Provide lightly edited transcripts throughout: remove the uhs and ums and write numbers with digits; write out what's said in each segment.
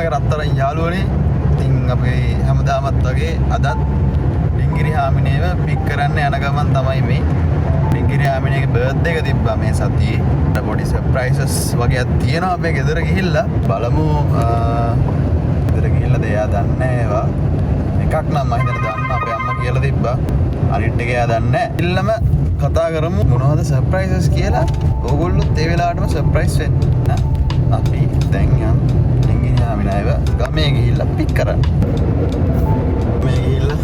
මගේ රත්තරන් යාළුවනේ. ඉතින් අපි හැමදාමත් වගේ අදත් ඩිංගිරි හාමිනේව පික් කරන්න යන ගමන් තමයි මේ. ඩිංගිරි හාමිනේගේ බර්ත්ඩේ එක තිබ්බා මේ සතියේ. පොඩි සර්ප්‍රයිසස් වගේක් තියෙනවා අපි ගෙදර ගිහිල්ලා. බලමු ගෙදර ගිහිල්ලා දෙයා දන්නේ ඒවා. එකක් නම් මම හිතන දන්නවා අපේ අම්මා කියලා තිබ්බා. අනිත් එක එයා දන්නේ නැහැ. ඉල්ලම කතා කරමු මොනවද සර්ප්‍රයිසස් කියලා. ඕගොල්ලොත් ඒ වෙලාවටම සර්ප්‍රයිස් වෙන්න. අපි දැන් යන් ඩිංගිරි හාමිනේව ගමේ ගිහිල්ලා පික් කරන්න. මේ ගිහිල්ලා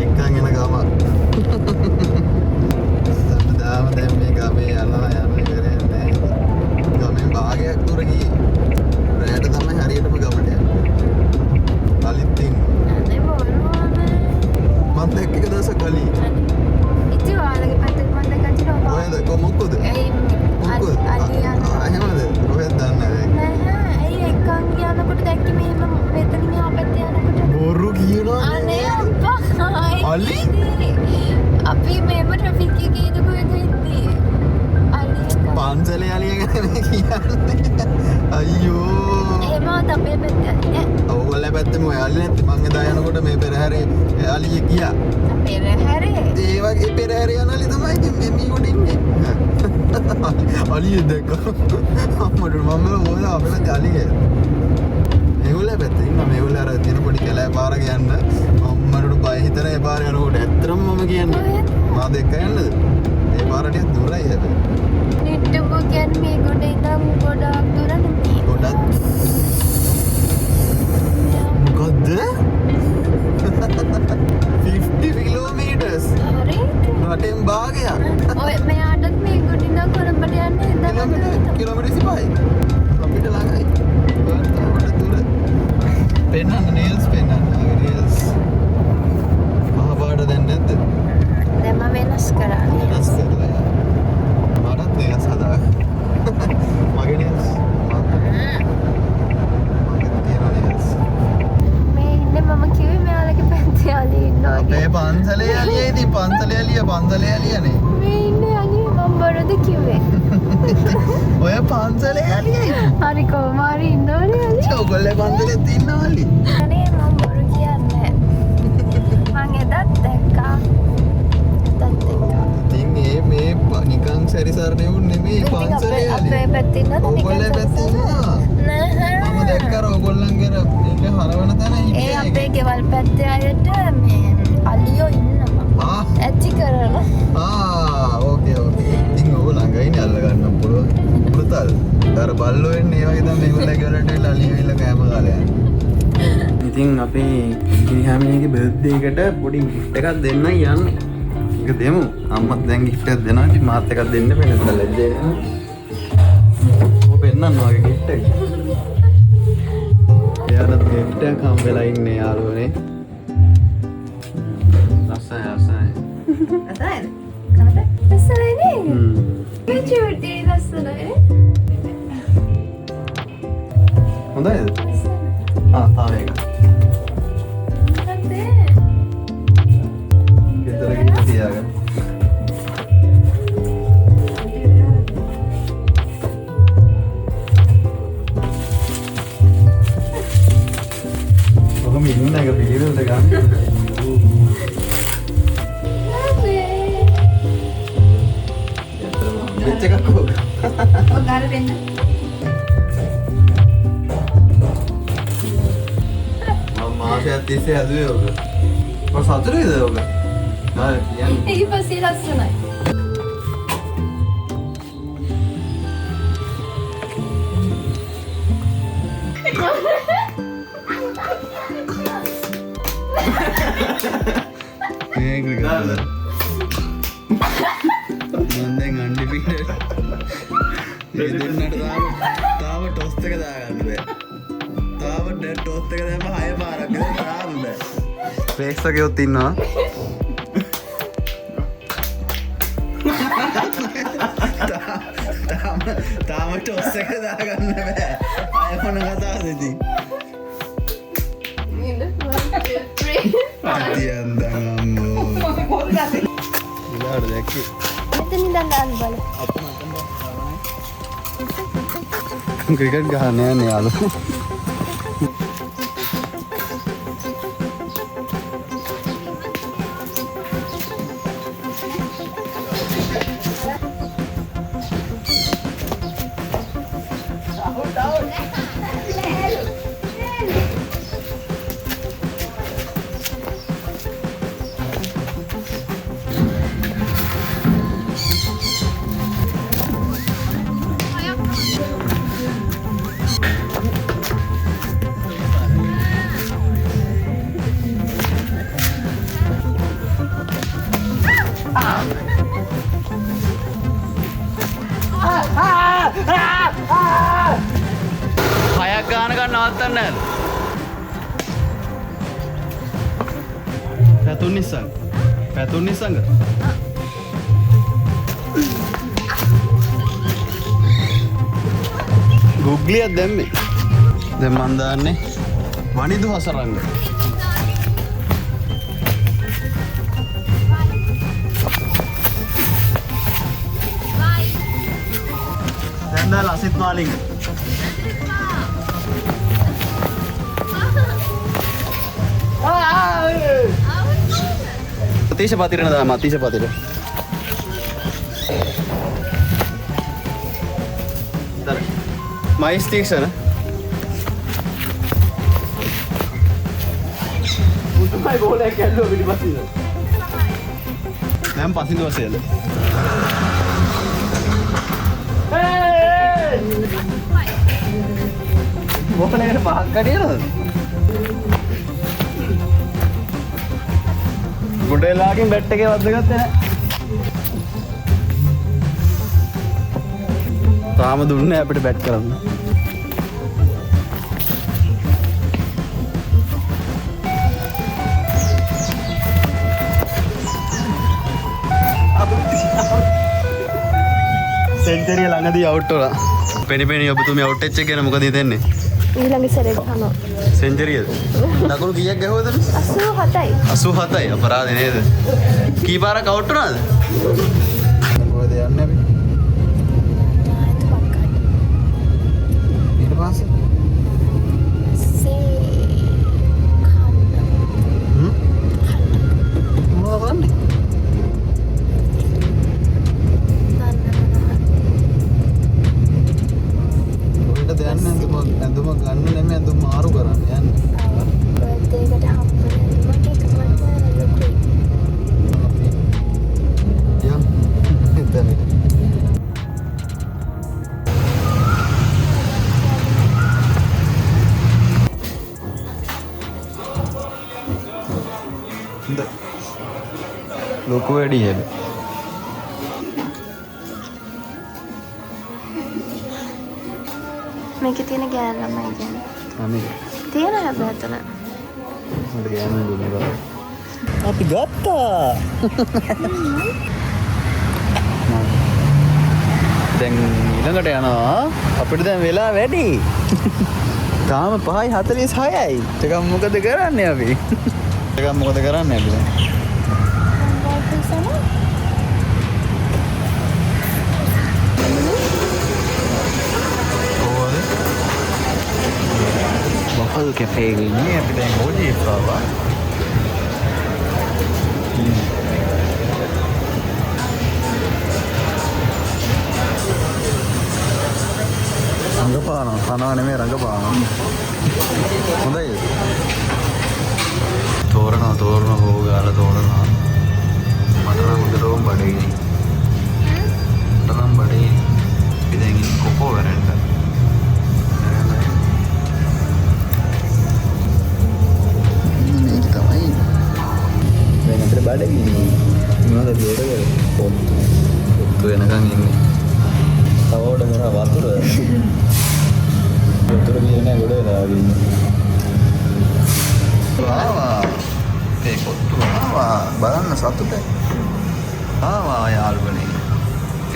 එක්කන් එන ගම. දැන් මේ ගමේ යනවා යන්නේ කරන්නේ නැහැ. ගමේ භාගයක් දුර ගියේ. රැයට තමයි හරියටම ගමට යන්නේ. කලින් අනේ බොරුවනේ. මම දැක්ක එක දවසක් කලින්. ඉතින් ඔයාලගේ පැත්තේ මම දැක්කා ඔයද කොමුක්කද? මොකද? එහෙමද? ඔයද දන්නේ නැහැ. ඇයි එක්කන් යනකොට දැක්කේ මෙහෙම මෙතනින් එහා පැත්තේ යනකොට? බොරු කියනවා. අනේ අප්පා. අලි? අපි මේව ට්‍රැෆික් එකේ ඉඳපු එක ඉද්දී. අලි එක. පන්සලේ අලිය ගැන මේ කියන්නේ. අයියෝ. එහෙම තමයි පැත්තේ නෑ. ඔයගොල්ලෝ පැත්තේ මොය අලි නැති මං එදා යනකොට මේ පෙරහැරේ අලිය ගියා. පෙරහැරේ. ඒ වගේ පෙරහැරේ යන අලි තමයි ඉතින් මේ මීගොඩ ඉන්නේ. අලිය දැක්ක. අම්මට මම මොකද අපේ අලිය. මේගොල්ලෝ පැත්තේ ඉන්න මේගොල්ලෝ අර දින පොඩි කැලෑ පාරක යන්න අම්මට බය හිතන ඒ පාර යනකොට ඇත්තටම මම කියන්නේ මා දෙක්ක යන්නද ඒ පාර ටික දුරයි හැබැයි නිට්ටුඹ කියන්නේ මේ ගොඩ ඉඳන් ගොඩක් දුර නෙමෙයි ගොඩක් මොකද්ද 50 කිලෝමීටර්ස් හරි රටෙන් භාගයක් ඔය මෙයාටත් මේ ගොඩ ඉඳන් කොළඹට යන්න කිලෝමීටර් 35 අපිට ළඟයි පෙන්නන්න නේල්ස් පෙන්නන්න නේල්ස් මහ පාට දැන් නැද්ද? දැන් මම වෙනස් කරා වෙනස් කරලා මටත් නේල්ස් හදා මගේ නේල්ස් මගේ තියෙන නේල්ස් මේ ඉන්නේ මම කිව්වේ මෙයාලගේ පැත්තේ අලි ඉන්නවා අපේ පන්සලේ අලිය ඉතින් පන්සලේ අලියනේ මේ ඉන්නේ අලි මම බරද කිව්වේ ඔය පන්සලේ අලියයි හරි කොහොම හරි ඉන්නවනේ අලි ඔයගොල්ලෝ පන්සලෙත් ඉන්නවා අලි අනේ මම බොරු කියන්නේ මං එදත් දැක්කා ඉතින් මේ නිකන් සැරිසරනේ උන් නෙමෙයි පන්සලේ අලිය අපේ පැත්තේ ඉන්නද ඔයගොල්ලෝ පැත්තේ ඉන්නවා නැහැ මම දැක්කර ඔයගොල්ලන්ගේ මේක හරවන තැන ඒ හිටියේ අපේ ගෙවල් පැත්තේ අයට මේ අලියෝ ඉන්නවා ඇචි කරනවා ඕකේ ඉතින් ඔය ළඟයිනේ අල්ල ගන්න පුළුවන් පුතල් අර බල්ලෝ එන්නේ ඒ වගේ තමයි මේගොල්ලෝ ගෙවලට එලා අලියෝ ඉල්ල කෑම කාලේ යන්නේ ඉතින් අපේ ගිනිහාමිනේගේ බර්ත්ඩේ එකට පොඩි ගිෆ්ට් එකක් දෙන්නයි යන්නේ ඒක දෙමු අම්මත් දැන් ගිෆ්ට් එකක් දෙනවා ඉතින් මාත් එකක් දෙන්න බෑ නේද ලැජ්ජේ ඔය පෙන්නන්න වගේ ගිෆ්ට් එක එයාට ගිෆ්ට් එකක් හම්බෙලා ඉන්නේ යාළුවනේ අසයි අතයි කාට ලස්සනයි මේ චූටි ලස්සනයි හොඳයිද? තාම එක. ගෙදර ගිහින් තියාගන්න. ඔහොම ඉන්න එක පිළිවෙලට ගන්න. මෙච්ච එකක් ඕක. ඔය ගාන දෙන්න. මාසයක් තිස්සේ හැදුවේ ඔක. ඔය සතුටුයිද ඔක? නෑ කියන්නේ. ඊ පස්සේ ලස්සනයි. මේක ගාලා. මම දැන් අන්ඩිෆීටඩ්. මේ දෙන්නට තාම ටොස්ට් එක දාගන්න බෑ. තාම ටොස්ට් එක දැම්ම 6 පාරක් විතර දාන්න බෑ. ප්‍රේක්ෂකයොත් ඉන්නවා. තාම ටොස්ට් එක දාගන්න බෑ. අය මොන කතාවද ඉතින්? අතියන්දන් අම්මෝ. ඉලාට දැක්කේ. එතන ඉඳන් දාන්න බල. ක්‍රිකට් ගහන්න යන්නේ යාළුවෝ. දන්නේ නැද්ද? පැතුම් නිසං. පැතුම් නිසංග. ගුග්ලියක් දැම්මේ. දැන් මන් දාන්නේ වනිදු හසරංග. දැන් දාලා අසිත් මාලිංග. අතිශ පතිරන දාම අතිශ පතිර. මයිස් තීක්ෂණ. උතුමයි ගෝලයක් ඇල්ලුවා පිටිපස්සින්ද. දැන් පසින්ද වශයෙන්ද. ගෝලයකට පහක් කඩියනද? ගොඩේලාගෙන් බැට් එකේ වද්දගත්තේ නැහැ. තාම දුන්නේ අපිට බැට් කරන්න. සෙන්චරිය ළඟදී අවුට් වුණා. පෙනිපෙනි ඔබතුමිය අවුට් වෙච්ච එක ගැන මොකද හිතන්නේ? ඊළඟ සැරේ ගහනවා. සෙන්චරියද? දකුණු කීයක් ගැහුවද? 87යි. 87යි අපරාධ නේද? කී පාරක් අවුට් වුණාද? මොකද යන්නේ අපි? ඊට පස්සේ ඇඳුම ගන්න නෙමෙයි ඇඳුම මාරු කරන්න යන්නේ. බර්ත්ඩේ එකට ලොකු වැඩි හෙල. මේකේ තියෙන ගෑන ළමයි කියන්නේ. අනේ තියෙන හැබැයි අතන. මට ගෑනු දුන්නේ බා. අපි ගත්තා. දැන් ඊළඟට යනවා. අපිට දැන් වෙලා වැඩි. තාම 5:46යි. ටිකක් මොකද කරන්නේ අපි? ටිකක් මොකද කරන්නේ අපි දැන්? Waffle cafe ini අපි දැන් ඕජි එපාවා. රංගපානවා කනවා නෙමෙයි රංගපානවා. හොඳයි. තෝරනවා හොගාලා තෝරනවා. මට නම් හොඳටම බඩගිනි. මට නම් බඩේ ඉතින් කොකෝ වරෙන්ද. බඩගිනි මොනවද බේරගල පොත්තු වෙනකන් ඉන්නේ. තව උඩ මොනවා වතුර ගියේ ගොඩ වෙලා ඉන්නේ. ආවා ඒ පොත්තු ආවා බලන්න සතුටයි. ආවා යාළුවනේ.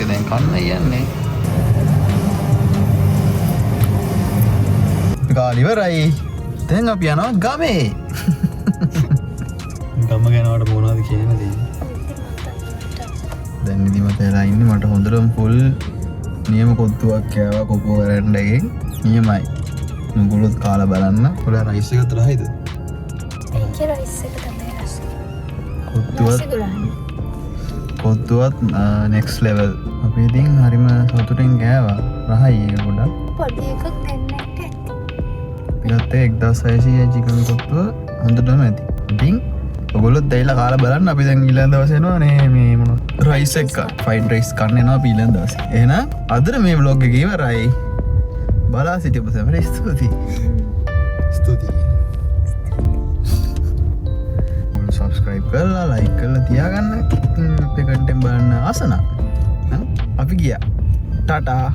ඒක දැන් කන්න යන්නේ. ගාලි ඉවරයි. දැන් අපි යනවා ගමේ. ගම ගැනවට මොනවද කියන දේ. දැන් නිදිමත වෙලා ඉන්නේ. මට හොඳටම ෆුල් නියම කොත්තුවක් කෑවා කොකෝ කරන්න එකෙන්. නියමයි. නුගුලුත් කාලා බලන්න. ඔයාලා රයිස් එකත් රහයිද? ඒකේ රයිස් එක තමයි රස. කොත්තුවත් next level. අපි ඉතින් හරිම සතුටින් කෑවා. රහයි ඒක පොඩක්. පොඩි එකක් ගන්නට. පිටත් 1600 චිකන් කොත්තුව හොඳටම ඇති. ඉතින් ඔගොල්ලොත් දැයිලා කාලා බලන්න. අපි දැන් ඊළඟ දවසේ එනවා නේ මේ මොන රයිස් එක ෆ්‍රයිඩ් රයිස් කන්න එනවා අපි ඊළඟ දවසේ. එහෙනම් අදට මේ vlog එක ඉවරයි. බලා සිටියපු සැමට ස්තුතියි. subscribe කරලා like කරලා තියාගන්න. අපේ content බලන්න ආස නම් අපි ගියා. ටාටා.